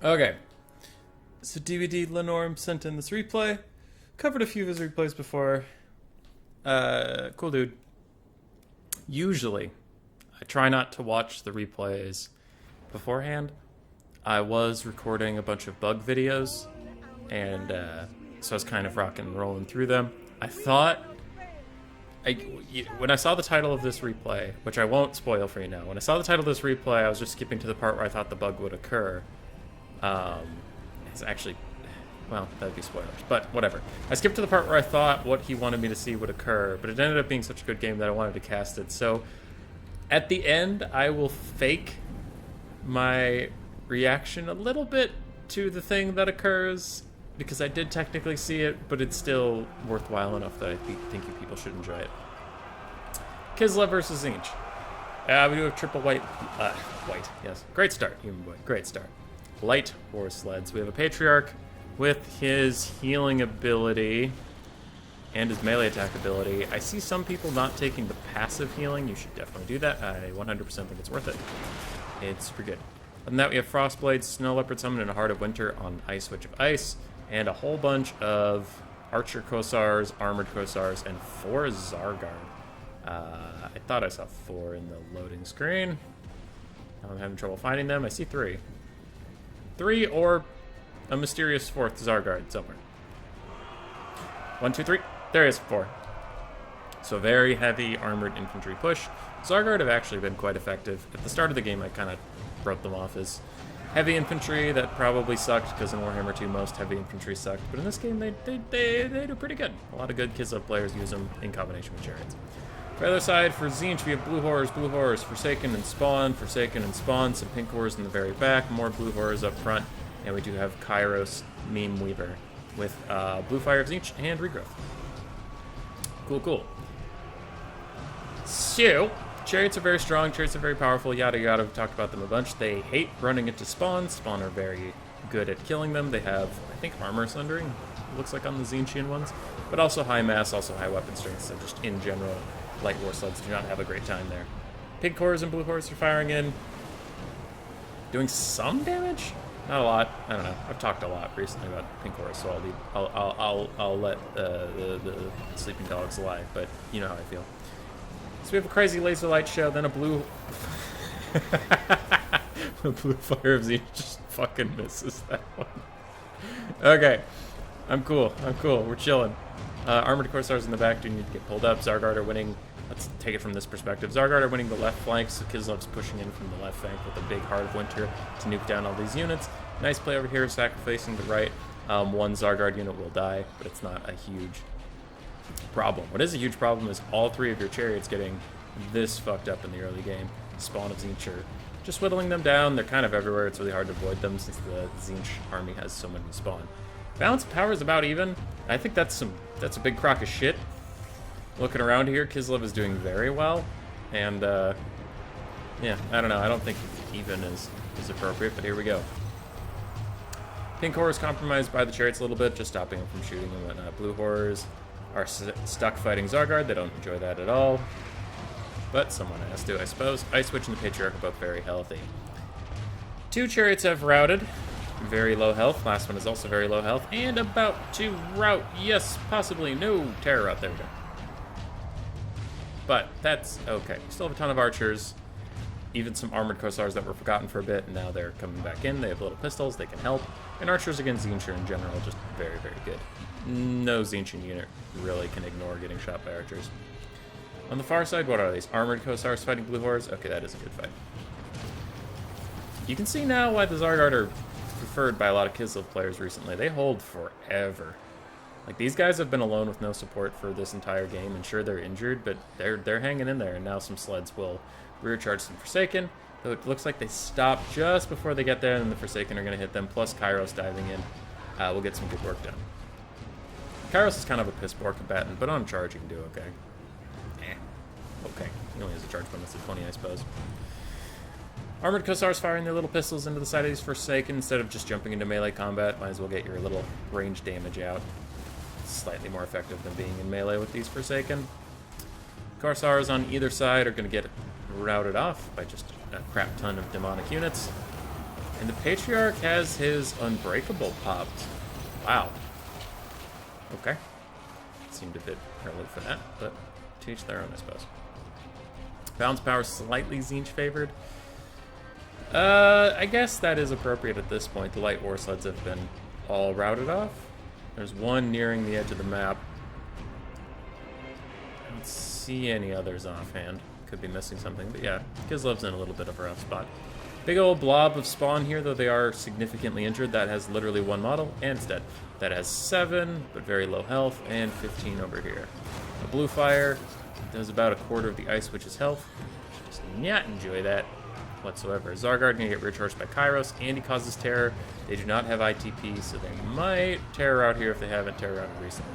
Okay. So DVD Lenorm sent in this replay. Covered a few of his replays before. Cool dude. Usually, I try not to watch the replays beforehand. I was recording a bunch of bug videos, and so I was kind of rocking and rolling through them. I thought, when I saw the title of this replay, which I won't spoil for you now, when I saw the title of this replay, I was just skipping to the part where I thought the bug would occur. It's actually, well, that'd be spoilers, but whatever. I skipped to the part where I thought what he wanted me to see would occur, but it ended up being such a good game that I wanted to cast it. So at the end, I will fake my reaction a little bit to the thing that occurs, because I did technically see it, but it's still worthwhile enough that I think you people should enjoy it. Kislev versus Zinch. We do have triple white, yes. Great start, human boy, great start. Light horse sleds. We have a Patriarch with his healing ability and his melee attack ability. I see some people not taking the passive healing. You should definitely do that. I 100% think it's worth it. It's super good. Other than that, we have Frostblade, Snow Leopard Summon, and a Heart of Winter on Ice Witch of Ice, and a whole bunch of Archer Kosars, Armored Kosars, and 4 Zargard. I thought I saw 4 in the loading screen. Now I'm having trouble finding them. I see 3. 3 or a mysterious 4th Zargard somewhere. 1, 2, 3. There is 4. So very heavy armored infantry push. Zargard have actually been quite effective. At the start of the game, I kind of wrote them off as heavy infantry that probably sucked, because in Warhammer 2 most heavy infantry sucked. But in this game, they do pretty good. A lot of good Kislev players use them in combination with chariots. For the other side, for Zinch, we have Blue Horrors, Forsaken and Spawn, some Pink Horrors in the very back, more Blue Horrors up front, and we do have Kairos, Meme Weaver, with Blue Fire of Zinch and Regrowth. Cool. So, chariots are very strong, chariots are very powerful, yada yada, we've talked about them a bunch. They hate running into Spawn. Spawn are very good at killing them. They have, I think, armor sundering, looks like on the Zinchian ones, but also high mass, also high weapon strength, so just in general, light war sleds do not have a great time there. Pink Horrors and Blue Horrors are firing in. Doing some damage? Not a lot. I don't know. I've talked a lot recently about Pink Horrors, so I'll let the sleeping dogs lie, but you know how I feel. So we have a crazy laser light show, then a blue... the Blue Fire of Z just fucking misses that one. Okay. I'm cool. We're chilling. Armored Corsairs in the back do need to get pulled up. Zargard are winning. Let's take it from this perspective. Zargard are winning the left flank, so Kislev's pushing in from the left flank with a big Heart of Winter to nuke down all these units. Nice play over here, sacrificing the right. One Zargard unit will die, but it's not a huge problem. What is a huge problem is all 3 of your chariots getting this fucked up in the early game. Spawn of Zinch are just whittling them down. They're kind of everywhere. It's really hard to avoid them since the Zinch army has so many spawn. Balance of power is about even. I think that's a big crock of shit. Looking around here, Kislev is doing very well, and yeah, I don't know. I don't think even is appropriate, but here we go. Pink Horrors compromised by the chariots a little bit, just stopping them from shooting and whatnot. Blue Horrors are stuck fighting Zargard. They don't enjoy that at all, but someone has to, I suppose. Ice Witch and the Patriarch are both very healthy. 2 chariots have routed. Very low health. Last one is also very low health. And about to rout. Yes, possibly. No, terror rout. There we go. But that's okay. We still have a ton of archers. Even some armored Corsairs that were forgotten for a bit, and now they're coming back in. They have little pistols. They can help. And archers against Zinch in general, just very, very good. No Zinchian unit really can ignore getting shot by archers. On the far side, what are these? Armored Cossars fighting Blue Horrors? Okay, that is a good fight. You can see now why the Zargard are preferred by a lot of Kislev players recently. They hold forever. Like, these guys have been alone with no support for this entire game, and sure, they're injured, but they're hanging in there, and now some sleds will rear charge some Forsaken, though it looks like they stop just before they get there, and the Forsaken are going to hit them, plus Kairos diving in. We'll get some good work done. Kairos is kind of a piss-poor combatant, but on charge you can do okay. Okay. He only has a charge bonus of 20, I suppose. Armored Cossars firing their little pistols into the side of these Forsaken instead of just jumping into melee combat. Might as well get your little range damage out. Slightly more effective than being in melee with these Forsaken. Corsairs on either side are going to get routed off by just a crap ton of demonic units. And the Patriarch has his Unbreakable popped. Wow. Okay. Seemed a bit early for that, but to each their own, I suppose. Bounce power slightly Tzeentch favored. I guess that is appropriate at this point. The light war sleds have been all routed off. There's one nearing the edge of the map. I don't see any others offhand. Could be missing something, but yeah, Kislev's in a little bit of a rough spot. Big old blob of spawn here, though they are significantly injured. That has literally one model, and it's dead. That has 7, but very low health, and 15 over here. A blue fire does about a quarter of the Ice Witch's health. She does not enjoy that whatsoever. Zargard gonna get recharged by Kairos, and he causes terror. They do not have ITP, so they might terror out here if they haven't terror out recently.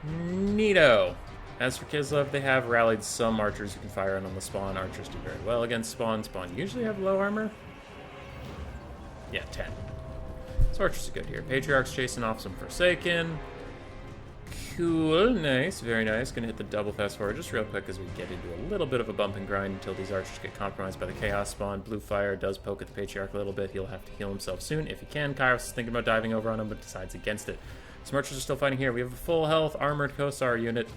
Neato. As for Kislev, they have rallied some archers who can fire in on the spawn. Archers do very well against spawn. Spawn usually have low armor. Yeah, 10. So archers are good here. Patriarch's chasing off some Forsaken. Cool, nice, very nice. Gonna hit the double fast forward just real quick as we get into a little bit of a bump and grind until these archers get compromised by the Chaos spawn. Blue fire does poke at the Patriarch a little bit. He'll have to heal himself soon if he can. Kairos is thinking about diving over on him, but decides against it. Some archers are still fighting here. We have a full health armored Kosar unit.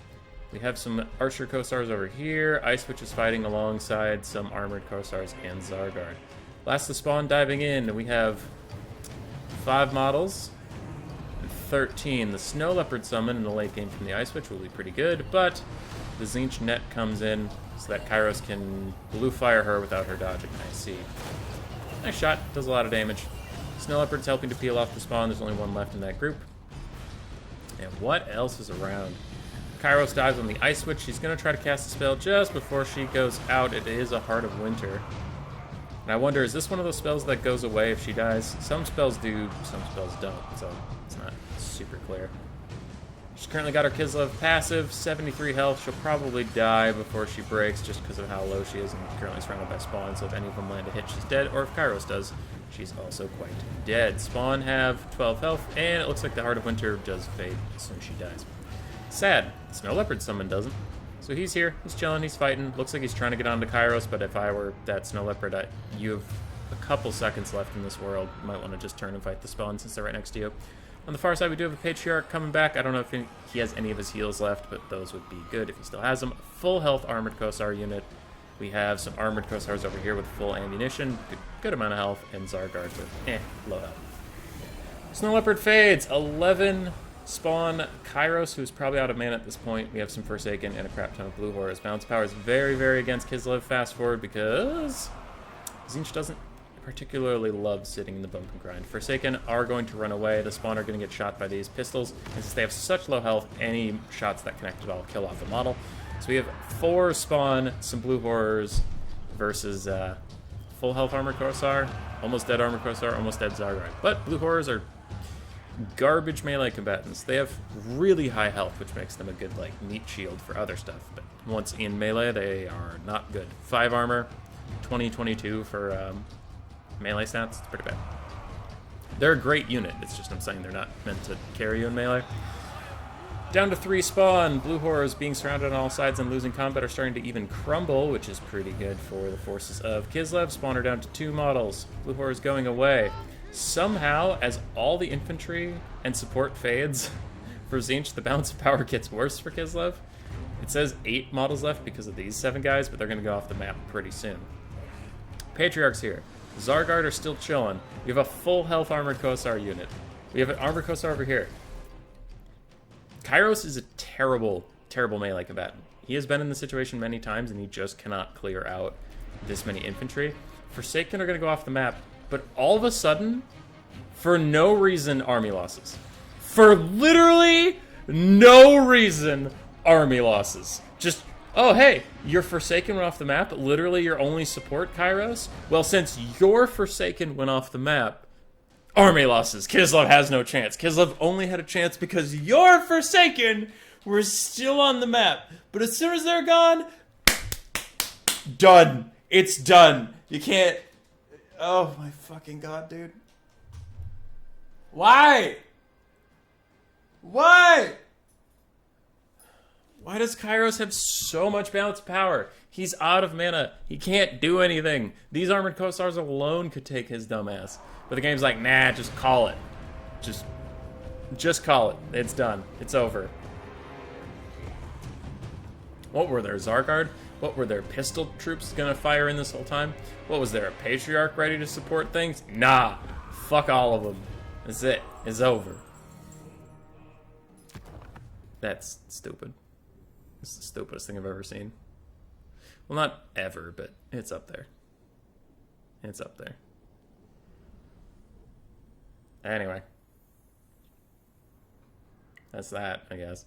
We have some archer Kosars over here. Ice Witch is fighting alongside some armored Kosars and Zargard. Last the spawn diving in, we have 5 models. 13. The Snow Leopard summon in the late game from the Ice Witch will be pretty good, but the Tzeentch net comes in so that Kairos can blue fire her without her dodging. I see. Nice shot. Does a lot of damage. Snow Leopard's helping to peel off the spawn. There's only one left in that group. And what else is around? Kairos dives on the Ice Witch. She's going to try to cast a spell just before she goes out. It is a Heart of Winter. And I wonder, is this one of those spells that goes away if she dies? Some spells do, some spells don't, so it's not super clear. She's currently got her Kislev passive, 73 health. She'll probably die before she breaks just because of how low she is and currently surrounded by spawn, so if any of them land a hit, she's dead, or if Kairos does, she's also quite dead. Spawn have 12 health, and it looks like the Heart of Winter does fade as soon as she dies. Sad. Snow Leopard summon doesn't. So he's here, he's chilling, he's fighting. Looks like he's trying to get onto Kairos, but if I were that Snow Leopard, you have a couple seconds left in this world. You might want to just turn and fight the spawn since they're right next to you. On the far side, we do have a Patriarch coming back. I don't know if he has any of his heals left, but those would be good if he still has them. Full health armored Kosar unit. We have some armored Kosars over here with full ammunition, good amount of health, and Zargard with low health. Snow Leopard fades. 11 spawn Kairos, who's probably out of mana at this point. We have some Forsaken and a crap ton of Blue Horrors. Bounce power is very, very against Kislev. Fast forward because Tzeentch doesn't particularly love sitting in the bump and grind. Forsaken are going to run away. The spawn are going to get shot by these pistols. And since they have such low health, any shots that connect at all kill off the model. So we have 4 spawn, some Blue Horrors versus full health armor Kosar, almost dead armor Kosar, almost dead Zargard. But Blue Horrors are garbage melee combatants. They have really high health, which makes them a good meat shield for other stuff. But once in melee, they are not good. 5 armor, 20-22 for melee stats. It's pretty bad. They're a great unit. It's just I'm saying they're not meant to carry you in melee. Down to 3 spawn. Blue Horrors being surrounded on all sides and losing combat are starting to even crumble, which is pretty good for the forces of Kislev. Spawn are down to 2 models. Blue Horrors going away. Somehow, as all the infantry and support fades for Tzeentch, the balance of power gets worse for Kislev. It says 8 models left because of these 7 guys, but they're going to go off the map pretty soon. Patriarch's here. Zargard are still chilling. We have a full health armored Kosar unit. We have an armored Kosar over here. Kairos is a terrible, terrible melee combatant. He has been in this situation many times, and he just cannot clear out this many infantry. Forsaken are going to go off the map, but all of a sudden, for no reason, army losses. For literally no reason, army losses. Just, oh, hey, your Forsaken went off the map. Literally your only support, Kairos. Well, since your Forsaken went off the map, army losses. Kislev has no chance. Kislev only had a chance because your Forsaken were still on the map. But as soon as they're gone, done. It's done. You can't... Oh my fucking god, dude. Why? Why? Why does Kairos have so much bounce power? He's out of mana. He can't do anything. These Armored Co-Stars alone could take his dumb ass. But the game's like, nah, just call it. Just call it. It's done. It's over. What were there, Zargard? What were their pistol troops gonna fire in this whole time? What was there, a Patriarch ready to support things? Nah. Fuck all of them. That's it. It's over. That's stupid. It's the stupidest thing I've ever seen. Well, not ever, but it's up there. It's up there. Anyway. That's that, I guess.